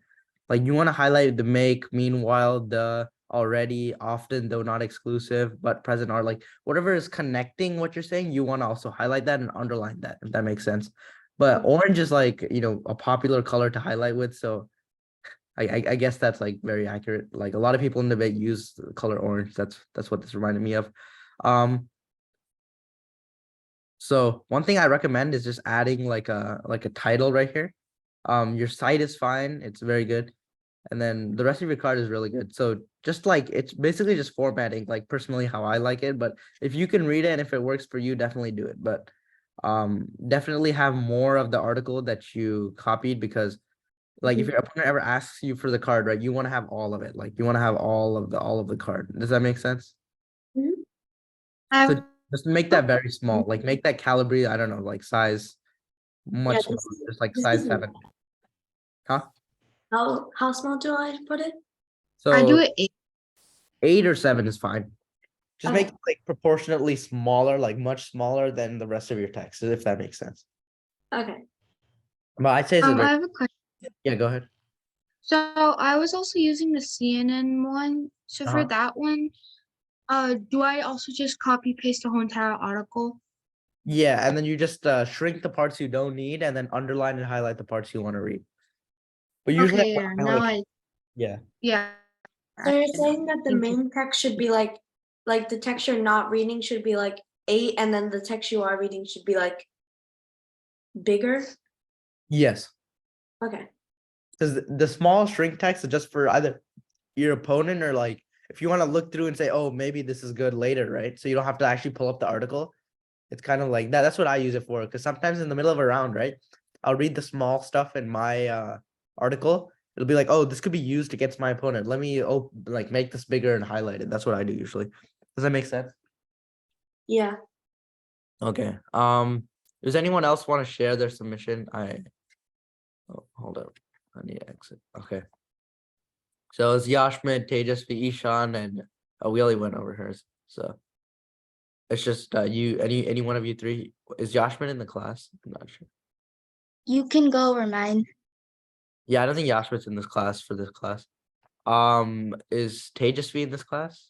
Like you want to highlight the make, meanwhile, the already, often, though not exclusive, but present are like whatever is connecting what you're saying, you want to also highlight that and underline that, if that makes sense. But orange is like, a popular color to highlight with. So I guess that's like very accurate. Like a lot of people in the debate use the color orange. That's what this reminded me of. So one thing I recommend is just adding like a title right here. Your site is fine. It's very good. And then the rest of your card is really good. So just like, it's basically just formatting, like personally how I like it. But if you can read it and if it works for you, definitely do it. But definitely have more of the article that you copied because like if your opponent ever asks you for the card, right, you want to have all of it. Like you want to have all of the card. Does that make sense? So just make that very small, like make that Calibri, I don't know, like size much smaller, just like this size is- 7. Huh? How small do I put it? I do So it 8. 8 or 7 is fine. Just make Okay. it like proportionately smaller, like much smaller than the rest of your text, if that makes sense. Okay. But I'd say it's a I very, have a question. yeah, go ahead. So I was also using the CNN one. So for Uh-huh. that one, do I also just copy paste the whole entire article? Yeah, and then you just shrink the parts you don't need and then underline and highlight the parts you want to read. But usually, Okay, yeah. Now yeah. yeah. So you're saying that the Thank you. main text should be like the text you're not reading should be like 8, and then the text you are reading should be like bigger? Yes. Okay. Because the small shrink text is just for either your opponent or like if you want to look through and say, oh, maybe this is good later, right? So you don't have to actually pull up the article. It's kind of like that. That's what I use it for. Because sometimes in the middle of a round, right, I'll read the small stuff in my article. It'll be like, oh, this could be used against my opponent. Let me like make this bigger and highlight it. That's what I do usually. Does that make sense? Yeah. Okay. Does anyone else want to share their submission? Oh, hold up. I need to exit. Okay. So it's Yashmit, Tejasvi, Ishan, and we only went over hers. So it's just you. Any one of you three. Is Yashmit in the class? I'm not sure. You can go over mine. Yeah, I don't think Yashmit's in this class for this class. Is Tejasvi in this class?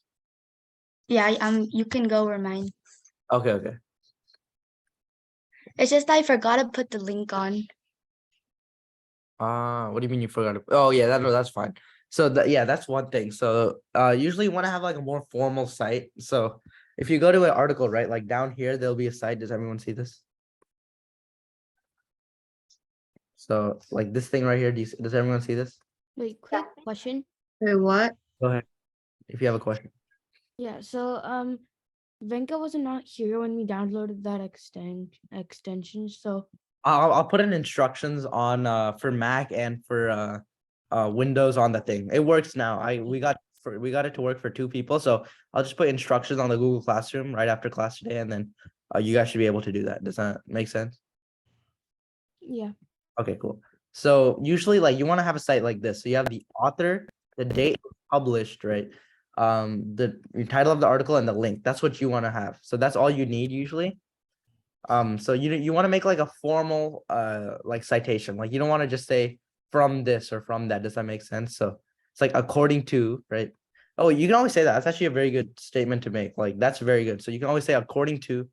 Yeah, you can go over mine. Okay, okay. It's just I forgot to put the link on. What do you mean you forgot? Oh yeah, no, that's fine. So yeah, that's one thing. So usually you want to have like a more formal site. So if you go to an article, right, like down here, there'll be a site. Does everyone see this? So like this thing right here, does everyone see this? Wait, quick question. Wait, what? Go ahead. If you have a question. Yeah, so Venka was not here when we downloaded that extension. So I'll put in instructions on for Mac and for Windows on the thing. It works now. We got it to work for 2 people. So I'll just put instructions on the Google Classroom right after class today, and then you guys should be able to do that. Does that make sense? yeah. Okay, cool. So usually like you want to have a site like this. So you have the author, the date published, right? The title of the article and the link. That's what you want to have. So that's all you need usually. So you want to make like a formal like citation. Like you don't want to just say from this or from that. Does that make sense? So it's like according to, right? Oh, you can always say that. That's actually a very good statement to make. Like that's very good. So you can always say according to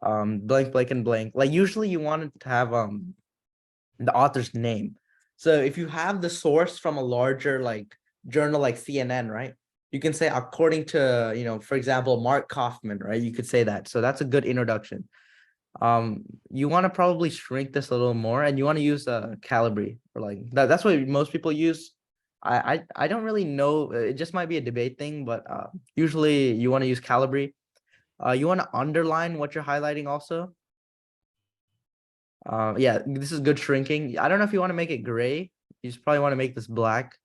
blank, blank, and blank. Like usually you want to have the author's name. So if you have the source from a larger like journal like CNN, right? You can say according to, you know, for example, Mark Kaufman, right? You could say that. So that's a good introduction. You want to probably shrink this a little more, and you want to use Calibri or like that's what most people use. I don't really know. It just might be a debate thing, but usually you want to use Calibri. You want to underline what you're highlighting also. Yeah, this is good shrinking. I don't know if you want to make it gray. You just probably want to make this black,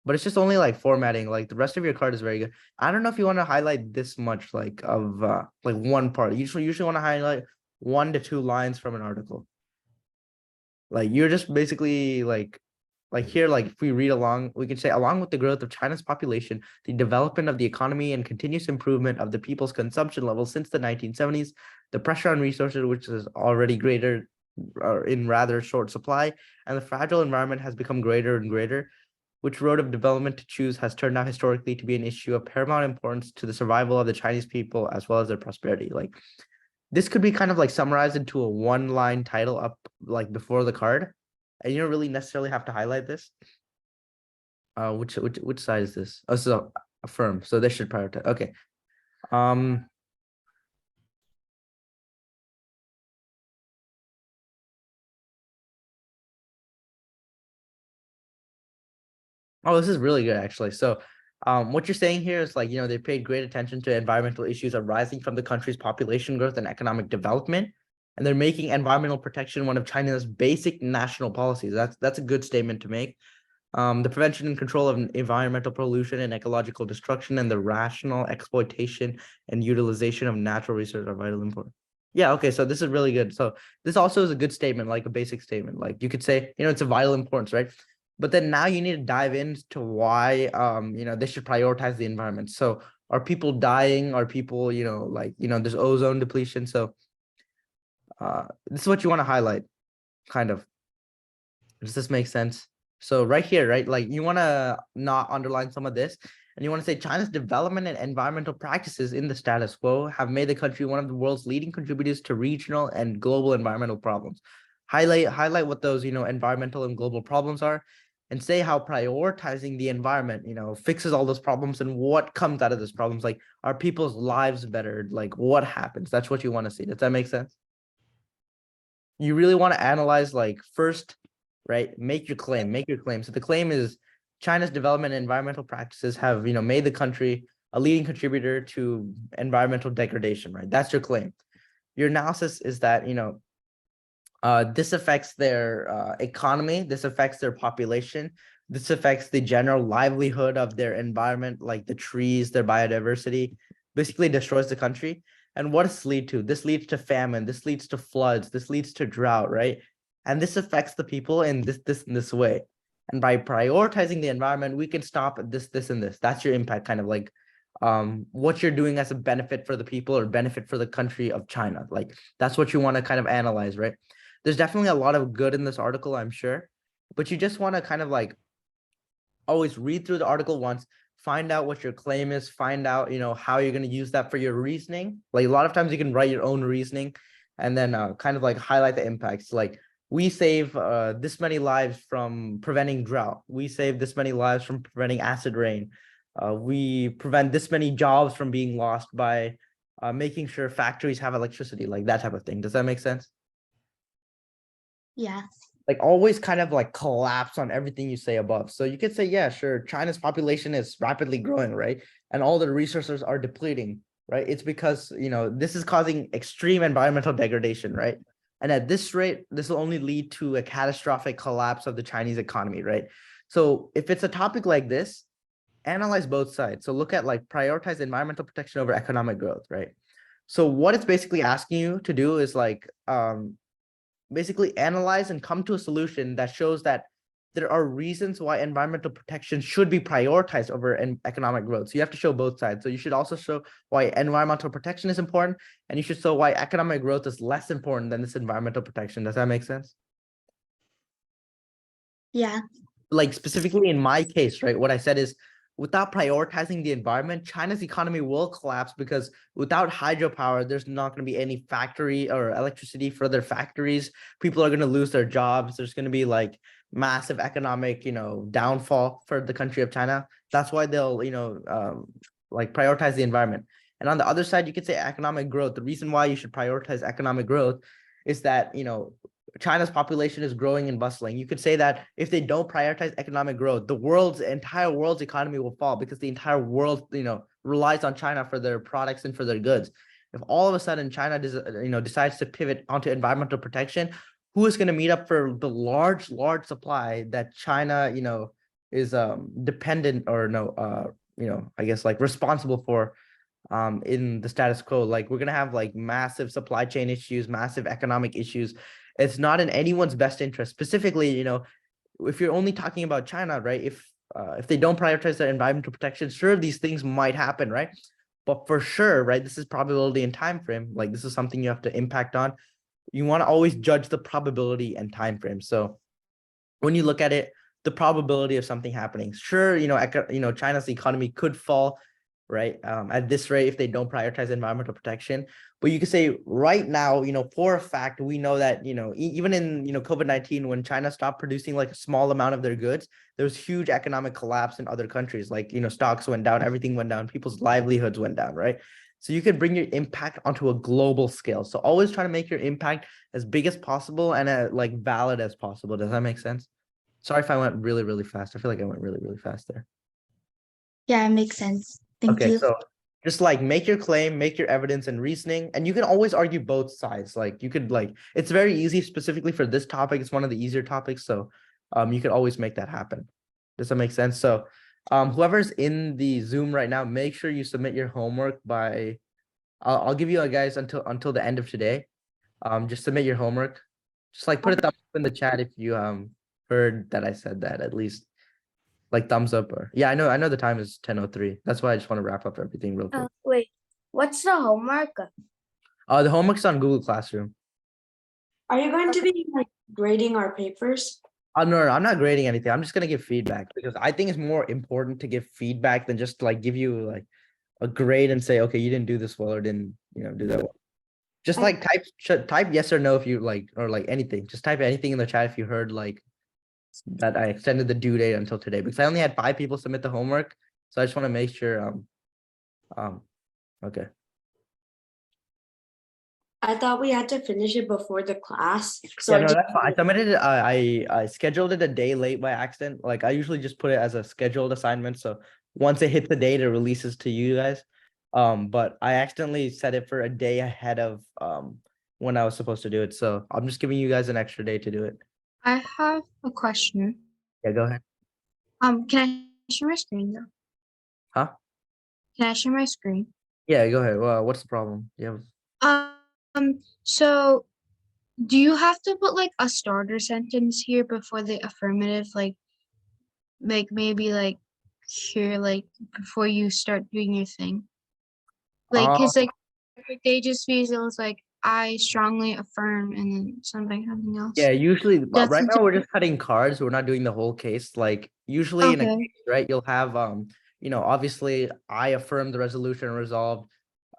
but it's just only like formatting. Like the rest of your card is very good. I don't know if you want to highlight this much like of like one part. You usually want to highlight 1 to 2 lines from an article. Like you're just basically like here, like if we read along, we can say along with the growth of China's population, the development of the economy and continuous improvement of the people's consumption levels since the 1970s, the pressure on resources, which is already greater in rather short supply, and the fragile environment has become greater and greater. Which road of development to choose has turned out historically to be an issue of paramount importance to the survival of the Chinese people as well as their prosperity. Like this could be kind of like summarized into a 1-line title up like before the card, and you don't really necessarily have to highlight this. Which side is this? Oh, so affirm. So this should prioritize. Okay. Oh, this is really good, actually. So, what you're saying here is like, you know, they paid great attention to environmental issues arising from the country's population growth and economic development, and they're making environmental protection one of China's basic national policies. That's a good statement to make. The prevention and control of environmental pollution and ecological destruction and the rational exploitation and utilization of natural resources are vital important. Yeah, okay, so this is really good. So this also is a good statement, like a basic statement. Like you could say, you know, it's a vital importance, right? But then now you need to dive into why you know, they should prioritize the environment. So are people dying? Are people, you know, like, you know, there's ozone depletion. So this is what you want to highlight, kind of. Does this make sense? So right here, right, like you want to not underline some of this, and you want to say China's development and environmental practices in the status quo have made the country one of the world's leading contributors to regional and global environmental problems. Highlight what those, you know, environmental and global problems are, and say how prioritizing the environment, you know, fixes all those problems and what comes out of those problems. Like, are people's lives better? Like, what happens? That's what you want to see. Does that make sense? You really want to analyze, like, first, right? Make your claim. So the claim is China's development and environmental practices have, you know, made the country a leading contributor to environmental degradation, right? That's your claim. Your analysis is that, you know, this affects their economy, this affects their population, this affects the general livelihood of their environment, like the trees, their biodiversity, basically destroys the country. And what does this lead to? This leads to famine, this leads to floods, this leads to drought, right? And this affects the people in this way. And by prioritizing the environment, we can stop this, and this. That's your impact, kind of like what you're doing as a benefit for the people or benefit for the country of China. Like that's what you want to kind of analyze, right? There's definitely a lot of good in this article, I'm sure, but you just want to kind of like always read through the article once, find out what your claim is, find out, you know, how you're going to use that for your reasoning. Like a lot of times you can write your own reasoning and then kind of like highlight the impacts. Like we save this many lives from preventing drought. We save this many lives from preventing acid rain. We prevent this many jobs from being lost by making sure factories have electricity, like that type of thing. Does that make sense? Yeah. Like always kind of like collapse on everything you say above. So you could say, yeah, sure, China's population is rapidly growing, right? And all the resources are depleting, right? It's because, you know, this is causing extreme environmental degradation, right? And at this rate, this will only lead to a catastrophic collapse of the Chinese economy, right? So if it's a topic like this, analyze both sides. So look at like prioritize environmental protection over economic growth, right? So what it's basically asking you to do is like, basically analyze and come to a solution that shows that there are reasons why environmental protection should be prioritized over economic growth. So you have to show both sides. So you should also show why environmental protection is important, and you should show why economic growth is less important than this environmental protection. Does that make sense? Yeah. Like specifically in my case, right? What I said is without prioritizing the environment, China's economy will collapse because without hydropower, there's not going to be any factory or electricity for their factories. People are going to lose their jobs. There's going to be like massive economic, downfall for the country of China. That's why they'll, like prioritize the environment. And on the other side, you could say economic growth. The reason why you should prioritize economic growth is that, China's population is growing and bustling. You could say that if they don't prioritize economic growth, the entire world's economy will fall because the entire world, relies on China for their products and for their goods. If all of a sudden China decides to pivot onto environmental protection, who is going to meet up for the large supply that China, is dependent or I guess like responsible for in the status quo? Like we're going to have like massive supply chain issues, massive economic issues. It's not in anyone's best interest. Specifically, if you're only talking about China, right? If they don't prioritize their environmental protection, sure, these things might happen, right? But for sure, right, this is probability and time frame. Like this is something you have to impact on. You want to always judge the probability and time frame. So when you look at it, the probability of something happening, sure, China's economy could fall, right, at this rate if they don't prioritize environmental protection. But you could say right now, for a fact, we know that, even in, COVID-19, when China stopped producing like a small amount of their goods, there was huge economic collapse in other countries. Like, stocks went down, everything went down, people's livelihoods went down, right? So you could bring your impact onto a global scale. So always try to make your impact as big as possible and like valid as possible. Does that make sense? Sorry if I went really, really fast. I feel like I went really, really fast there. Yeah, it makes sense. Thank Okay, you. so just like make your claim, make your evidence and reasoning, and you can always argue both sides. Like you could it's very easy specifically for this topic. It's one of the easier topics. So you could always make that happen. Does that make sense? So whoever's in the Zoom right now, make sure you submit your homework by, I'll give you guys until the end of today. Just submit your homework. Just like put a thumbs up in the chat if you heard that I said that, at least. Like thumbs up or yeah, I know the time is 10:03. That's why I just want to wrap up everything real quick. Wait, what's the homework? The homework's on Google Classroom. Are you going to be like grading our papers? No, I'm not grading anything. I'm just gonna give feedback because I think it's more important to give feedback than just like give you like a grade and say, okay, you didn't do this well or didn't, do that well. Just like type yes or no if you like, or like anything. Just type anything in the chat if you heard like that I extended the due date until today, because I only had 5 people submit the homework. So I just want to make sure, okay. I thought we had to finish it before the class. So Yeah, no, that's fine. I submitted it. I scheduled it a day late by accident. Like I usually just put it as a scheduled assignment. So once it hits the date, it releases to you guys. But I accidentally set it for a day ahead of when I was supposed to do it. So I'm just giving you guys an extra day to do it. I have a question. Yeah, go ahead. Can I share my screen though? Huh? Can I share my screen? Yeah, go ahead. Well, what's the problem? Yeah. So do you have to put like a starter sentence here before the affirmative, like maybe like here, like before you start doing your thing? Like, cause like they just feels like I strongly affirm and then something else. Yeah, usually That's right now we're the- just cutting cards. We're not doing the whole case. Like usually in a Okay. case, right, you'll have obviously I affirm the resolution resolved.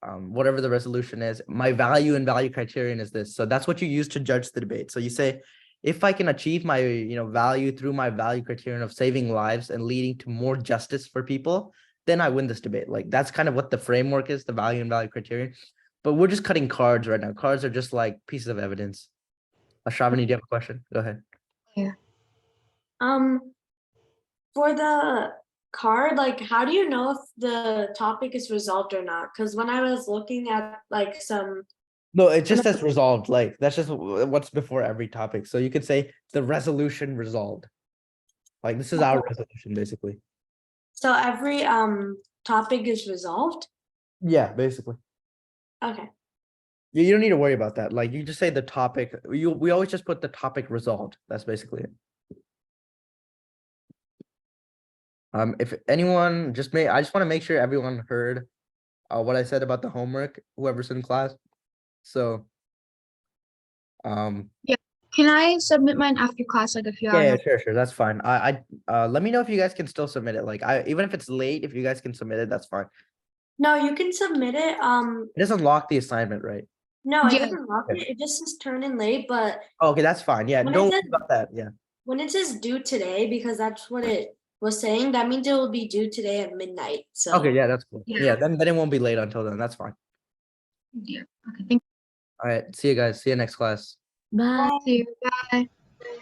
Whatever the resolution is, my value and value criterion is this. So that's what you use to judge the debate. So you say, if I can achieve my value through my value criterion of saving lives and leading to more justice for people, then I win this debate. Like that's kind of what the framework is, the value and value criterion. But we're just cutting cards right now. Cards are just like pieces of evidence. Shravani, do you have a question? Go ahead. For the card, like how do you know if the topic is resolved or not? Because when I was looking at like some No, it just says resolved. Like that's just what's before every topic. So you could say the resolution resolved. Like this is our resolution, basically. so every topic is resolved. Yeah, basically. Okay. You don't need to worry about that. Like you just say the topic. We always just put the topic resolved. That's basically it. If anyone I just want to make sure everyone heard what I said about the homework, whoever's in class. So Yeah. Can I submit mine after class, like a few Yeah, hours? sure, that's fine. Let me know if you guys can still submit it. Like, even if it's late, if you guys can submit it, that's fine. No, you can submit it. It doesn't lock the assignment, right? No, it Yeah. doesn't lock Okay. it. It just says turn in late, but Oh, okay, that's fine. Yeah, When don't it worry says- about that. Yeah. when it says due today, because that's what it was saying, that means it will be due today at midnight. So Okay, yeah, that's cool. Yeah. Yeah, then it won't be late until then. That's fine. Yeah. Okay. Thank All right, see you guys. See you next class. Bye. you. See you. Bye.